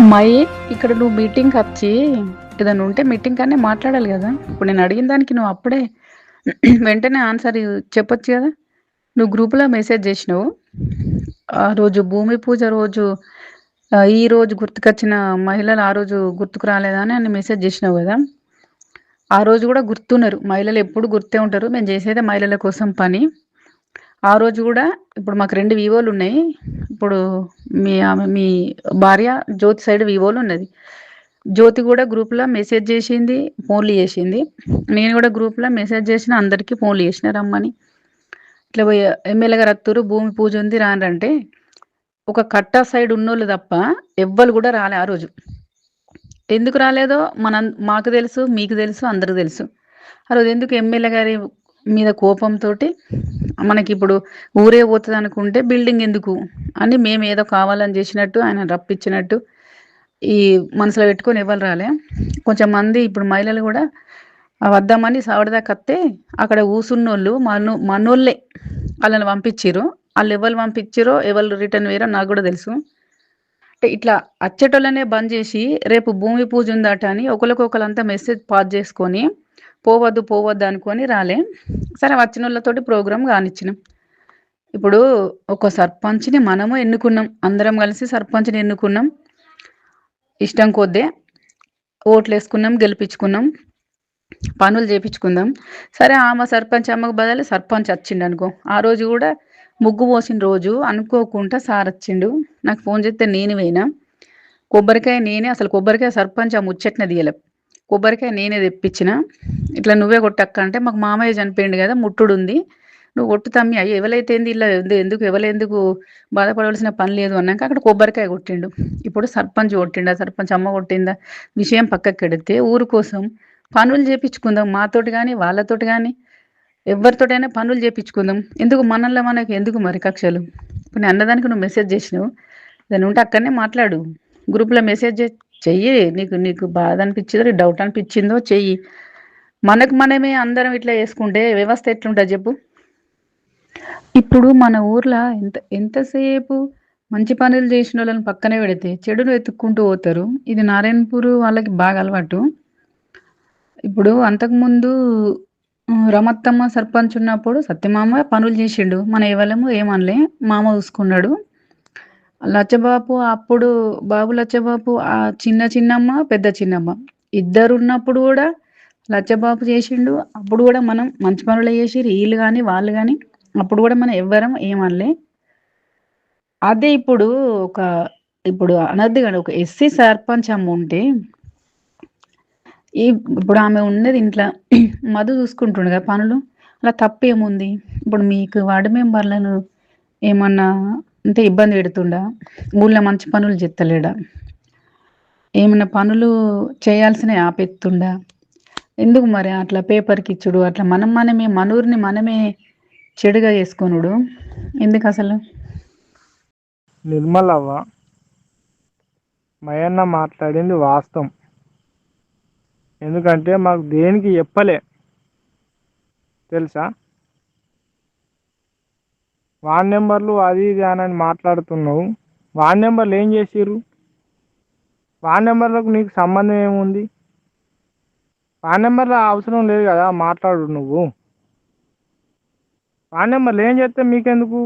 My ఇక్కడ నువ్వు మీటింగ్కి వచ్చి ఏదైనా ఉంటే మీటింగ్ కానీ మాట్లాడాలి కదా. ఇప్పుడు నేను అడిగిన దానికి నువ్వు అప్పుడే వెంటనే ఆన్సర్ చెప్పొచ్చు కదా. నువ్వు గ్రూప్లో మెసేజ్ చేసినావు ఆ రోజు భూమి పూజ రోజు, ఈ రోజు గుర్తుకొచ్చిన మహిళలు ఆ రోజు గుర్తుకు రాలేదా అని మెసేజ్ చేసినావు కదా. ఆ రోజు కూడా గుర్తున్నారు మహిళలు, ఎప్పుడు గుర్తే ఉంటారు. మేము చేసేదే మహిళల కోసం పని. ఆ రోజు కూడా ఇప్పుడు మాకు 2 వివోలు ఉన్నాయి. ఇప్పుడు మీ భార్య జ్యోతి సైడ్ వివోలు ఉన్నది. జ్యోతి కూడా గ్రూప్లో మెసేజ్ చేసింది, ఫోన్లు చేసింది. నేను కూడా గ్రూప్లో మెసేజ్ చేసిన, అందరికీ ఫోన్లు చేసిన రమ్మని. ఇట్లా పోయి ఎమ్మెల్యే గారు అత్తూరు భూమి పూజ ఉంది రానంటే ఒక కట్ట సైడ్ ఉన్నోళ్ళు తప్ప ఎవ్వరు కూడా రాలే ఆ రోజు. ఎందుకు రాలేదో మాకు తెలుసు, మీకు తెలుసు, అందరికి తెలుసు. ఆ రోజు ఎందుకు ఎమ్మెల్యే గారి మీద కోపంతోటి మనకి ఇప్పుడు ఊరే పోతుంది అనుకుంటే బిల్డింగ్ ఎందుకు అని మేము ఏదో కావాలని చేసినట్టు ఆయన రప్పించినట్టు ఈ మనసులో పెట్టుకొని ఎవరు రాలే. కొంచెం మంది ఇప్పుడు మహిళలు కూడా వద్దామని సావడదాకా వస్తే అక్కడ కూసున్నోళ్ళు మనోళ్ళే వాళ్ళని పంపించిర్రు. వాళ్ళు ఎవరు పంపించిరో ఎవరు రిటర్న్ వేయరో నాకు కూడా తెలుసు. అంటే ఇట్లా అచ్చేటోళ్ళనే బంద్ చేసి రేపు భూమి పూజ ఉందట అని ఒకరికొకరంతా మెసేజ్ పాస్ చేసుకొని పోవద్దు అనుకొని రాలే. సరే వచ్చిన వాళ్ళతోటి ప్రోగ్రామ్ కానిచ్చినాం. ఇప్పుడు ఒక సర్పంచ్ని మనము ఎన్నుకున్నాం, అందరం కలిసి సర్పంచ్ని ఎన్నుకున్నాం. ఇష్టం కొద్దే ఓట్లు వేసుకున్నాం, గెలిపించుకున్నాం, పనులు చేపించుకుందాం. సరే ఆమె సర్పంచ్ అమ్మకు బదులు సర్పంచ్ వచ్చిండు అనుకో. ఆ రోజు కూడా ముగ్గు పోసిన రోజు అనుకోకుండా సార్ వచ్చిండు. నాకు ఫోన్ చేస్తే నేను పోయినా. కొబ్బరికాయ నేనే, అసలు కొబ్బరికాయ సర్పంచ్ ఆ ముచ్చట్నే తీయలే. కొబ్బరికాయ నేనే తెప్పించిన. ఇట్లా నువ్వే కొట్టక్క అంటే మాకు మామయ్య చనిపోయిండు కదా, ముట్టుడు ఉంది, నువ్వు కొట్టు తమ్మి, అయ్యో ఎవరైతే ఏంది ఇలా ఎందుకు బాధపడవలసిన పని లేదు అన్నాక అక్కడ కొబ్బరికాయ కొట్టిండు. ఇప్పుడు సర్పంచ్ కొట్టిండా, సర్పంచ్ అమ్మ కొట్టిందా విషయం పక్కకి పెడితే ఊరు కోసం పనులు చేపించుకుందాం. మాతోటి కానీ వాళ్ళతోటి కానీ ఎవరితోటైనా పనులు చేపించుకుందాం. ఎందుకు మనకి ఎందుకు మరి కక్షలు? ఇప్పుడు నేను అన్నదానికి నువ్వు మెసేజ్ చేసినావు, దాన్ని ఉంటే అక్కడనే మాట్లాడు. గ్రూప్లో మెసేజ్ చెయ్యి. నీకు బాధ అనిపించిందో డౌట్ అనిపించిందో చెయ్యి. మనమే అందరం ఇట్లా చేసుకుంటే వ్యవస్థ ఎట్లుంటుంది చెప్పు. ఇప్పుడు మన ఊర్లో ఎంతసేపు మంచి పనులు చేసిన వాళ్ళని పక్కనే పెడితే చెడును వెతుక్కుంటూ పోతారు. ఇది నారాయణపూర్ వాళ్ళకి బాగా అలవాటు. ఇప్పుడు అంతకుముందు రమత్తమ్మ సర్పంచ్ ఉన్నప్పుడు సత్యమామ పనులు చేసిండు, మన ఎవరము ఏమనలే, మామ చూసుకున్నాడు. లచ్చబాబు అప్పుడు బాబు లచ్చబాబు ఆ చిన్నమ్మ పెద్ద చిన్నమ్మ ఇద్దరు ఉన్నప్పుడు కూడా లచ్చబాబు చేసిండు. అప్పుడు కూడా మనం మంచి పనులు చేసిరు వీళ్ళు కానీ వాళ్ళు కానీ, అప్పుడు కూడా మనం ఎవ్వరం ఏమనలే. అదే ఇప్పుడు అనద్దు కానీ ఒక ఎస్సీ సర్పంచ్ అమ్మ ఉంటే ఇప్పుడు ఆమె ఉన్నది ఇంట్లో మధు చూసుకుంటుండు కదా పనులు, అలా తప్పేముంది? ఇప్పుడు మీకు వార్డు మెంబర్లను ఏమన్నా అంటే ఇబ్బంది పెడుతుండా? ఊళ్ళో మంచి పనులు చెత్తలేడా? ఏమన్నా పనులు చేయాల్సినవి ఆపెత్తుండా? ఎందుకు మరి అట్లా పేపర్కి ఇచ్చుడు, అట్లా మనమే మనూరిని మనమే చెడుగా చేసుకొనుడు ఎందుకు అసలు? నిర్మలవ్వ మయన్న మాట్లాడింది వాస్తవం. ఎందుకంటే మాకు దేనికి చెప్పలే తెలుసా. వార్డ్ నెంబర్లు అది ఇది అని మాట్లాడుతున్నావు. వార్డ్ నెంబర్లు ఏం చేసిర్రు? వార్డ్ నెంబర్లకు నీకు సంబంధం ఏముంది? వార్డ్ నెంబర్లో అవసరం లేదు కదా మాట్లాడు నువ్వు. వార్డ్ నెంబర్లు ఏం చేస్తే మీకెందుకు?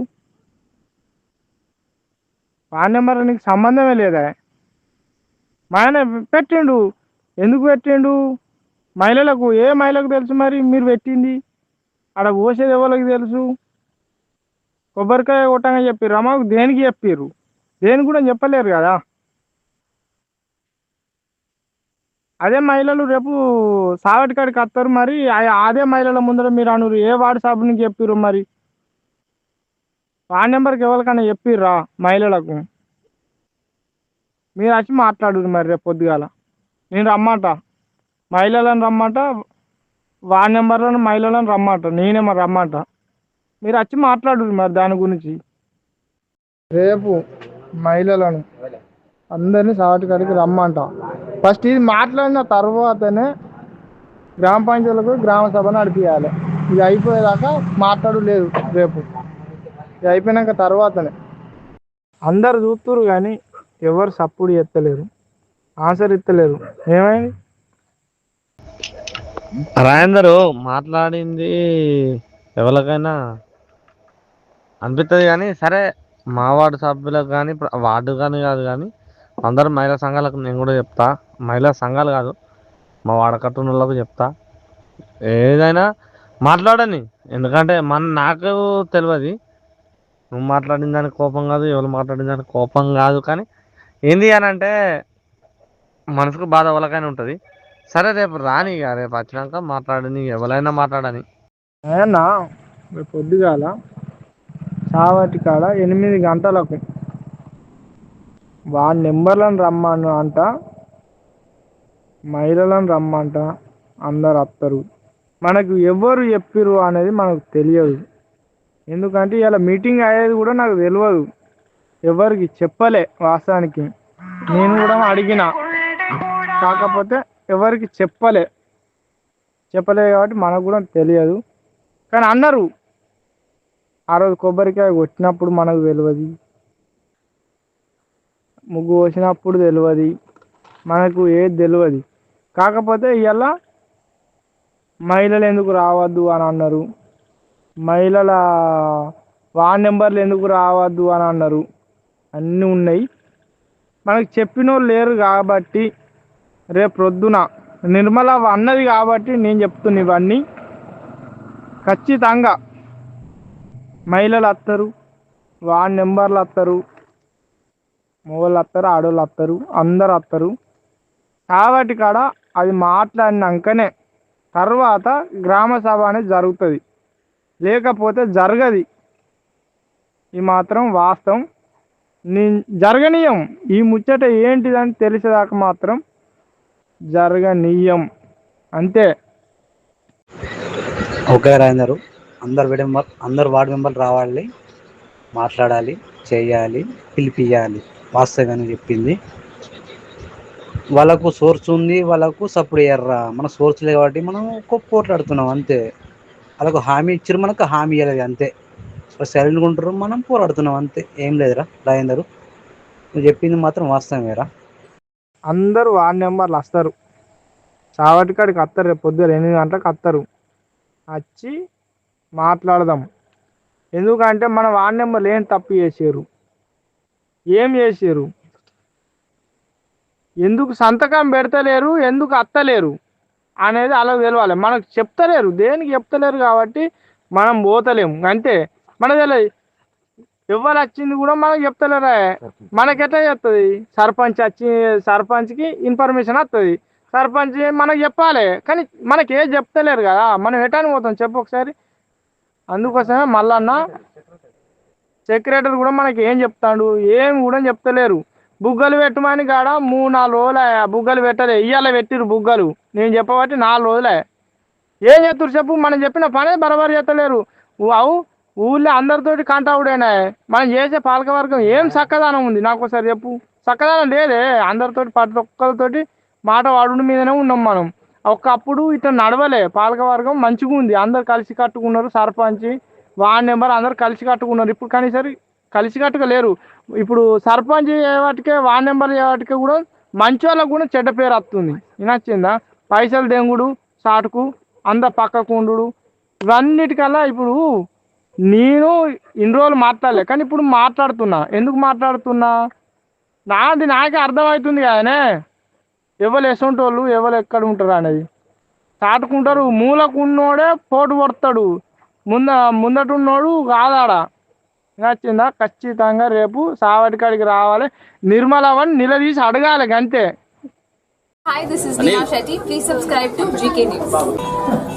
వార్డ్ నెంబర్లో నీకు సంబంధమే లేదా? మా ఆయన పెట్టిండు. ఎందుకు పెట్టిండు? మహిళలకు ఏ మహిళకు తెలుసు మరి మీరు పెట్టింది? ఆడ పోసేది ఎవరికి తెలుసు? కొబ్బరికాయ కొట్టంగా చెప్పిర్రు. మాకు దేనికి చెప్పిర్రు? దేనికి కూడా చెప్పలేరు కదా. అదే మహిళలు రేపు సావటికాడికి వస్తారు. మరి అదే మహిళల ముందర మీరు అనురు ఏ వార్డు సభ్యునికి చెప్పిర్రు? మరి వార్డ్ నెంబర్కి ఎవరికైనా చెప్పిర్రా మహిళలకు? మీరు వచ్చి మాట్లాడురు మరి రేపు పొద్దుగాల. నేను రమ్మాట మహిళలను రమ్మాట, వార్డ్ నెంబర్లను మహిళలను రమ్మాట, నేనే మరి రమ్మాట. మీరు వచ్చి మాట్లాడురు మరి దాని గురించి. రేపు మహిళలను అందరినీ సావటికాడికి రమ్మంట. ఫస్ట్ ఇది మాట్లాడిన తర్వాతనే గ్రామ పంచాయతీలకు గ్రామ సభ నడిపించాలి. ఇది అయిపోయేదాకా మాట్లాడు లేదు రేపు. ఇది అయిపోయినాక తర్వాతనే అందరు చూస్తురు కానీ ఎవరు సప్పుడు ఎత్తలేరు. ఆన్సర్ ఇస్తలేరు. ఏమైంది? రాయందరు మాట్లాడింది ఎవరికైనా అనిపిస్తుంది కానీ సరే, మా వార్డు సభ్యులకు కానీ వార్డు కానీ కాదు కానీ అందరు మహిళా సంఘాలకు నేను కూడా చెప్తా. మహిళా సంఘాలు కాదు, మా వాడకట్టున్న వాళ్ళకు చెప్తా, ఏదైనా మాట్లాడని. ఎందుకంటే నాకు తెలియదు, నువ్వు మాట్లాడిన దానికి కోపం కాదు, ఎవరు మాట్లాడిన దానికి కోపం కాదు. కానీ ఏంది అని అంటే మనసుకు బాధ ఎవరికైనా ఉంటుంది. సరే రేపు రాని, ఇక రేపు వచ్చినాక మాట్లాడని, ఎవరైనా మాట్లాడని. ఏమన్నా రేపు పొద్దుగాల చావటి కాడ 8 గంటలకు వాడి నెంబర్లను రమ్మను అంట, మహిళలను రమ్మంట, అందరు వస్తారు. మనకు ఎవరు చెప్పిర్రు అనేది మనకు తెలియదు. ఎందుకంటే ఇలా మీటింగ్ అయ్యేది కూడా నాకు తెలియదు, ఎవరికి చెప్పలే. వాస్తవానికి నేను కూడా అడిగిన, కాకపోతే ఎవరికి చెప్పలే కాబట్టి మనకు కూడా తెలియదు. కానీ అన్నారు ఆ రోజు కొబ్బరికాయ కొట్టినప్పుడు మనకు తెలియదు, ముగ్గు పోసినప్పుడు తెలియదు, మనకు ఏది తెలియదు. కాకపోతే ఇలా మహిళలు ఎందుకు రావద్దు అని అన్నారు, మహిళల వార్డ్ నెంబర్లు ఎందుకు రావద్దు అని అన్నారు. అన్నీ ఉన్నాయి, మనకు చెప్పిన వాళ్ళు లేరు. కాబట్టి రేపు ప్రొద్దున నిర్మల అన్నది కాబట్టి నేను చెప్తున్నా, ఇవన్నీ ఖచ్చితంగా మహిళలు వస్తారు, వార్డ్ నెంబర్లు వస్తారు, మగవాళ్ళు వస్తారు, ఆడవాళ్ళు వస్తారు, అందరు వస్తారు. కాబట్టి కాడ అది మాట్లాడినాకనే తర్వాత గ్రామ సభ అనేది జరుగుతుంది, లేకపోతే జరగది. ఈ మాత్రం వాస్తవం. నేను జరగనీయం, ఈ ముచ్చట ఏంటిదని తెలిసేదాకా మాత్రం జరగనీయం, అంతే. ఓకే రాయందరు, అందరు వార్డు మెంబర్లు రావాలి, మాట్లాడాలి, చేయాలి, పిలిపియాలి. వాస్తవంగా చెప్పింది. వాళ్ళకు సోర్స్ ఉంది, వాళ్ళకు సపోర్ట్ చేయర్రా. మన సోర్స్ లేదు కాబట్టి మనం పోరాడుతున్నాం అంతే. వాళ్ళకు హామీ ఇచ్చారు, మనకు హామీ ఇవ్వలేదు అంతే. సైలెంట్గా ఉంటారు, మనం పోరాడుతున్నాం అంతే. ఏం లేదురా రాయందరు, నువ్వు చెప్పింది మాత్రం వాస్తవమేరా. అందరూ వార్డు నెంబర్లు వస్తారు, చావటికాడికి వస్తారు. రేపు పొద్దున 8 గంటలకు వస్తారు, వచ్చి మాట్లాడదాం. ఎందుకంటే మన వార్డు నెంబర్లు ఏం తప్పు చేసారు, ఏం చేసారు, ఎందుకు సంతకం పెడతలేరు, ఎందుకు అత్తలేరు అనేది అలా తెలవాలి. మనకు చెప్తలేరు, దేనికి చెప్తలేరు కాబట్టి మనం పోతలేము అంతే. మన తెలియదు ఎవరు వచ్చింది కూడా మనకు చెప్తలేరా. మనకెట్లా చెప్తుంది? సర్పంచ్కి ఇన్ఫర్మేషన్ వస్తుంది, సర్పంచ్ మనకు చెప్పాలి. కానీ మనకి ఏం చెప్తలేరు కదా, మనం ఎటాని పోతాం చెప్పు ఒకసారి. అందుకోసమే మల్లన్న సెక్రటరీ కూడా మనకి ఏం చెప్తాడు, ఏం కూడా చెప్తలేరు. బుగ్గలు పెట్టమని కాడ 3-4 రోజులే బుగ్గలు పెట్టలే, ఇయ్యాల పెట్టిరు బుగ్గలు. నేను చెప్పబట్టి 4 రోజులే. ఏం చేస్తారు చెప్పు? మనం చెప్పిన పనే బరాబర్ చేస్తలేరు. అవు ఊళ్ళో అందరితోటి కంటావుడేనా? మనం చేసే పాలకవర్గం ఏం చక్కదనం ఉంది నాకు ఒకసారి చెప్పు. చక్కదనం లేదే. అందరితోటి ప్రతి ఒక్కరితోటి మాట వాడు మీదనే ఉన్నాం మనం. ఒకప్పుడు ఇట్లా నడవలే, పాలకవర్గం మంచిగా ఉంది, అందరు కలిసి కట్టుకున్నారు. సర్పంచ్ వార్డ్ నెంబర్ అందరు కలిసి కట్టుకున్నారు. ఇప్పుడు కానీ సరే కలిసి కట్టుగా లేరు. ఇప్పుడు సర్పంచ్ వాటికే వార్డ్ నెంబర్ వాటికే కూడా మంచి వాళ్ళకు కూడా చెడ్డ పేరు వస్తుంది. నచ్చిందా? పైసలు దెంగుడు, సాటుకు, అందరు పక్కకు ఉండు, ఇవన్నిటికల్లా ఇప్పుడు నేను ఇన్ని రోజులు మాట్లాడలే, కానీ ఇప్పుడు మాట్లాడుతున్నా. ఎందుకు మాట్లాడుతున్నా? నాకే అర్థమవుతుంది కదనే, ఎవరు ఎసొంటోళ్ళు ఎవరు ఎక్కడ ఉంటారు అనేది. చాటుకుంటారు, మూలకు ఉన్నోడే పోటు పడతాడు, ముందటున్నోడు కాదాడ. నచ్చిందా? ఖచ్చితంగా రేపు సావటికాడికి రావాలి, నిర్మలవని నిలదీసి అడగాలి అంతే. Hi, this is Neha Shetty. Please subscribe to GK News.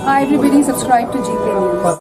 Hi everybody, subscribe to GK News.